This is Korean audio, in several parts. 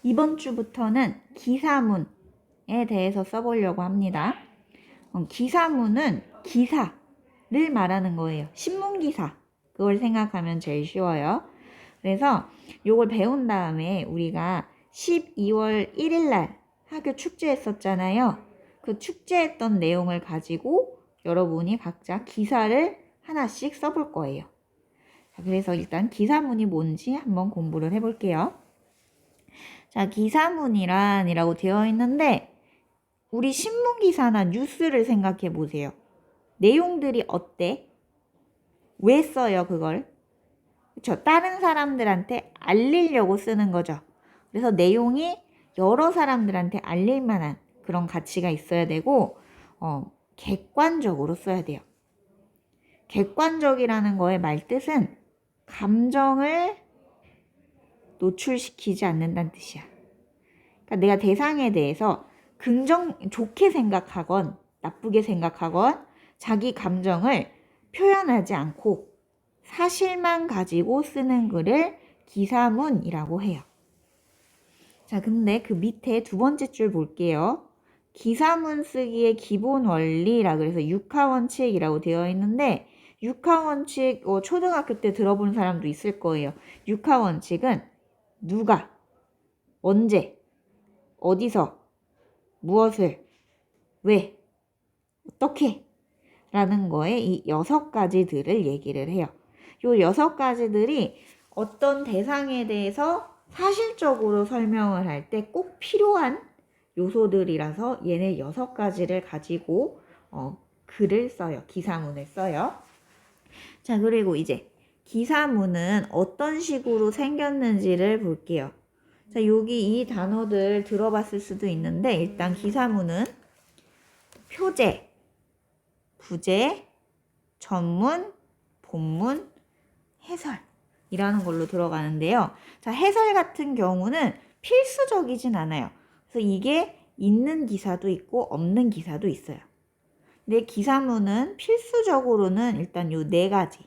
이번 주부터는 기사문에 대해서 써보려고 합니다. 기사문은 기사를 말하는 거예요. 신문기사. 그걸 생각하면 제일 쉬워요. 그래서 요걸 배운 다음에 우리가 12월 1일 날 학교 축제했었잖아요. 그 축제했던 내용을 가지고 여러분이 각자 기사를 하나씩 써볼 거예요. 자, 그래서 일단 기사문이 뭔지 한번 공부를 해볼게요. 자, 기사문이란이라고 되어 있는데 우리 신문기사나 뉴스를 생각해 보세요. 내용들이 어때? 왜 써요, 그걸? 그쵸? 다른 사람들한테 알리려고 쓰는 거죠. 그래서 내용이 여러 사람들한테 알릴 만한 그런 가치가 있어야 되고, 객관적으로 써야 돼요. 객관적이라는 거의 말뜻은 감정을 노출시키지 않는다는 뜻이야. 그러니까 내가 대상에 대해서 좋게 생각하건 나쁘게 생각하건 자기 감정을 표현하지 않고 사실만 가지고 쓰는 글을 기사문이라고 해요. 자, 근데 그 밑에 두 번째 줄 볼게요. 기사문 쓰기의 기본 원리라 그래서 육하원칙이라고 되어 있는데 육하원칙 초등학교 때 들어본 사람도 있을 거예요. 육하원칙은 누가, 언제, 어디서, 무엇을, 왜, 어떻게 라는 거에 이 6가지들을 얘기를 해요. 이 6가지들이 어떤 대상에 대해서 사실적으로 설명을 할 때 꼭 필요한 요소들이라서 얘네 6가지를 가지고 글을 써요. 기사문을 써요. 자, 그리고 이제 기사문은 어떤 식으로 생겼는지를 볼게요. 자, 여기 이 단어들 들어봤을 수도 있는데 일단 기사문은 표제, 부제, 전문, 본문, 해설이라는 걸로 들어가는데요. 자, 해설 같은 경우는 필수적이진 않아요. 그래서 이게 있는 기사도 있고 없는 기사도 있어요. 근데 기사문은 필수적으로는 일단 요 4가지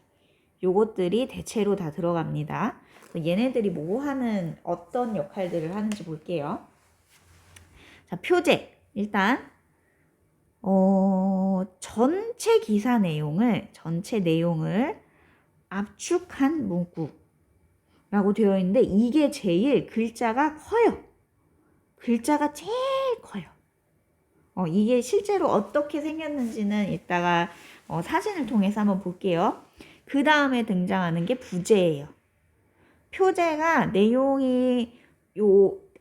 요것들이 대체로 다 들어갑니다. 얘네들이 어떤 역할들을 하는지 볼게요. 자, 표제. 일단 전체 내용을 압축한 문구라고 되어 있는데 이게 제일 글자가 커요. 글자가 제일 커요. 이게 실제로 어떻게 생겼는지는 이따가 사진을 통해서 한번 볼게요. 그 다음에 등장하는 게 부제예요. 표제가 내용이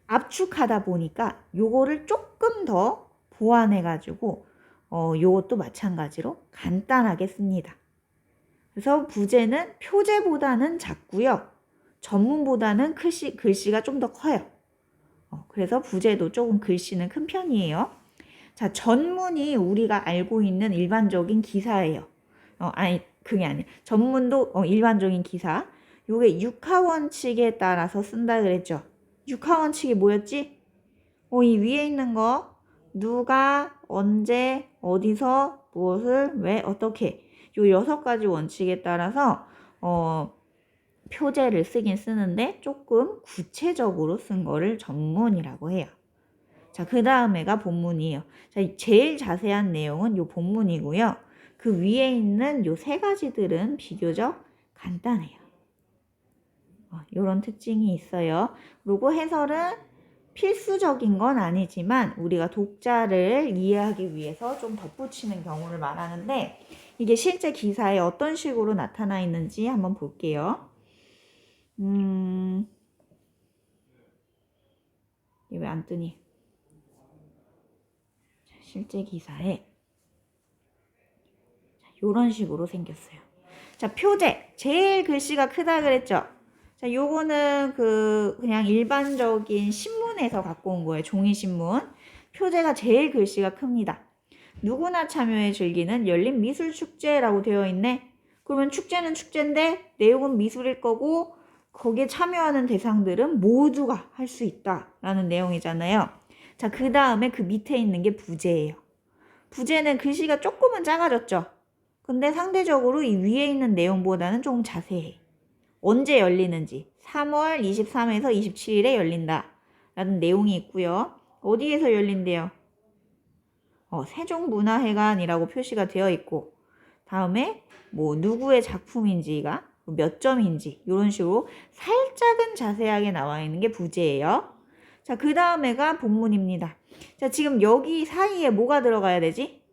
압축하다 보니까 요거를 조금 더 보완해가지고 요것도 마찬가지로 간단하게 씁니다. 그래서 부제는 표제보다는 작고요. 전문보다는 글씨가 좀 더 커요. 그래서 부제도 조금 글씨는 큰 편이에요. 자, 전문이 우리가 알고 있는 일반적인 기사예요. 그게 아니에요. 전문도 일반적인 기사. 요게 육하원칙에 따라서 쓴다 그랬죠. 육하원칙이 뭐였지? 이 위에 있는 거 누가, 언제, 어디서, 무엇을, 왜, 어떻게 요 6가지 원칙에 따라서 표제를 쓰긴 쓰는데 조금 구체적으로 쓴 거를 전문이라고 해요. 자, 그 다음에가 본문이에요. 자, 제일 자세한 내용은 요 본문이고요. 그 위에 있는 요 3가지들은 비교적 간단해요. 요런 특징이 있어요. 그리고 해설은 필수적인 건 아니지만 우리가 독자를 이해하기 위해서 좀 덧붙이는 경우를 말하는데 이게 실제 기사에 어떤 식으로 나타나 있는지 한번 볼게요. 이게 왜 안 뜨니? 실제 기사에 이런 식으로 생겼어요. 자, 표제. 제일 글씨가 크다 그랬죠? 자, 요거는 그냥 일반적인 신문에서 갖고 온 거예요. 종이신문. 표제가 제일 글씨가 큽니다. 누구나 참여해 즐기는 열린 미술축제라고 되어 있네. 그러면 축제는 축제인데 내용은 미술일 거고 거기에 참여하는 대상들은 모두가 할 수 있다라는 내용이잖아요. 자, 그 다음에 그 밑에 있는 게 부제예요. 부제는 글씨가 조금은 작아졌죠. 근데 상대적으로 이 위에 있는 내용보다는 조금 자세해. 언제 열리는지 3월 23일에서 27일에 열린다 라는 내용이 있고요. 어디에서 열린대요? 세종문화회관이라고 표시가 되어 있고, 다음에 뭐 누구의 작품인지가 몇 점인지 이런 식으로 살짝은 자세하게 나와 있는 게 부제예요. 자, 그 다음에가 본문입니다. 자, 지금 여기 사이에 뭐가 들어가야 되지?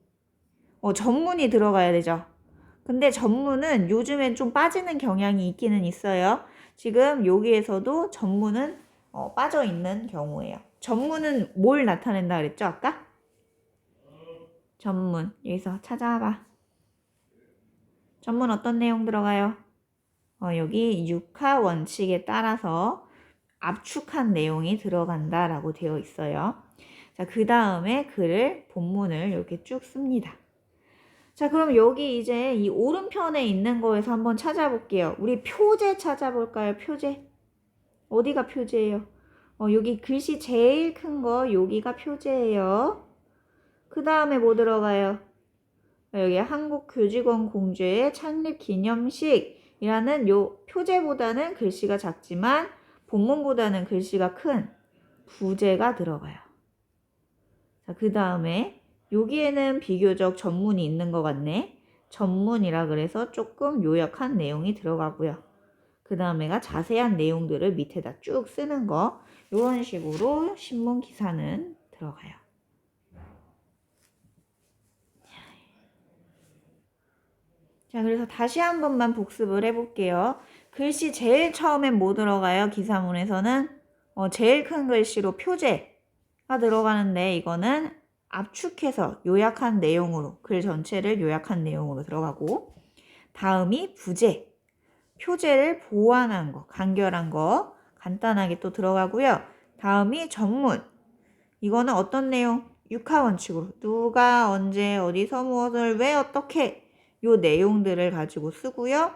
전문이 들어가야 되죠. 근데 전문은 요즘엔 좀 빠지는 경향이 있기는 있어요. 지금 여기에서도 전문은 빠져 있는 경우예요. 전문은 뭘 나타낸다 그랬죠, 아까? 전문. 여기서 찾아봐. 전문 어떤 내용 들어가요? 여기 육하 원칙에 따라서 압축한 내용이 들어간다라고 되어 있어요. 자, 그 다음에 글을 본문을 이렇게 쭉 씁니다. 자, 그럼 여기 이제 이 오른편에 있는 거에서 한번 찾아볼게요. 우리 표제 찾아볼까요? 표제. 어디가 표제예요? 여기 글씨 제일 큰 거 여기가 표제예요. 그 다음에 뭐 들어가요? 여기 한국교직원 공제의 창립 기념식이라는 요 표제보다는 글씨가 작지만 본문보다는 글씨가 큰 부제가 들어가요. 자, 그 다음에 여기에는 비교적 전문이 있는 것 같네. 전문이라 그래서 조금 요약한 내용이 들어가고요. 그 다음에가 자세한 내용들을 밑에다 쭉 쓰는 거. 이런 식으로 신문 기사는 들어가요. 자, 그래서 다시 한 번만 복습을 해볼게요. 글씨 제일 처음엔 뭐 들어가요? 기사문에서는 제일 큰 글씨로 표제가 들어가는데 이거는 압축해서 요약한 내용으로 글 전체를 요약한 내용으로 들어가고, 다음이 부제, 표제를 보완한 거, 간결한 거 간단하게 또 들어가고요. 다음이 전문, 이거는 어떤 내용? 육하원칙으로 누가 언제 어디서 무엇을 왜 어떻게 요 내용들을 가지고 쓰고요.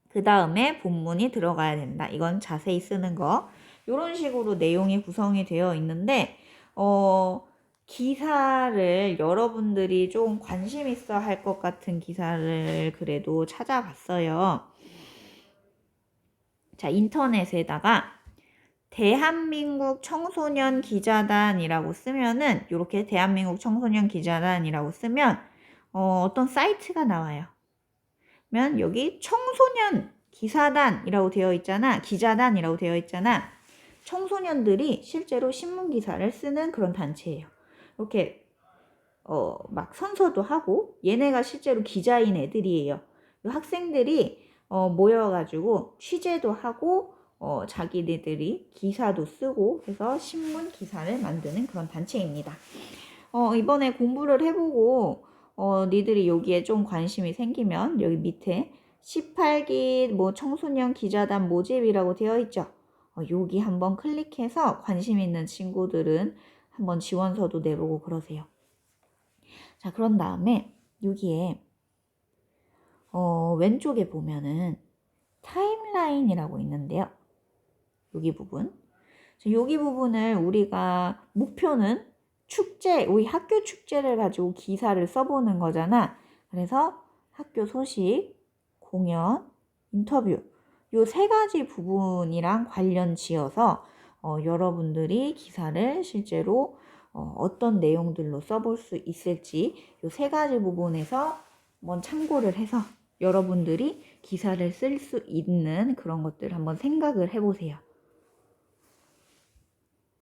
그 다음에 본문이 들어가야 된다. 이건 자세히 쓰는 거. 이런 식으로 내용이 구성이 되어 있는데 기사를 여러분들이 좀 관심 있어 할 것 같은 기사를 그래도 찾아봤어요. 자, 인터넷에다가 대한민국 청소년 기자단이라고 쓰면은 이렇게 대한민국 청소년 기자단이라고 쓰면 어떤 사이트가 나와요. 그러면 여기 청소년 기사단이라고 되어 있잖아. 기자단이라고 되어 있잖아. 청소년들이 실제로 신문 기사를 쓰는 그런 단체예요. 이렇게 막 선서도 하고 얘네가 실제로 기자인 애들이에요. 학생들이 모여가지고 취재도 하고 자기네들이 기사도 쓰고 해서 신문 기사를 만드는 그런 단체입니다. 이번에 공부를 해보고 니들이 여기에 좀 관심이 생기면 여기 밑에 18기 뭐 청소년 기자단 모집이라고 되어 있죠. 여기 한번 클릭해서 관심 있는 친구들은 한번 지원서도 내보고 그러세요. 자, 그런 다음에 여기에 왼쪽에 보면은 타임라인이라고 있는데요. 여기 부분. 여기 부분을 우리가 목표는 축제, 우리 학교 축제를 가지고 기사를 써보는 거잖아. 그래서 학교 소식, 공연, 인터뷰 요 세 가지 부분이랑 관련 지어서 여러분들이 기사를 실제로 어떤 내용들로 써볼 수 있을지 요 세 가지 부분에서 한번 참고를 해서 여러분들이 기사를 쓸 수 있는 그런 것들을 한번 생각을 해보세요.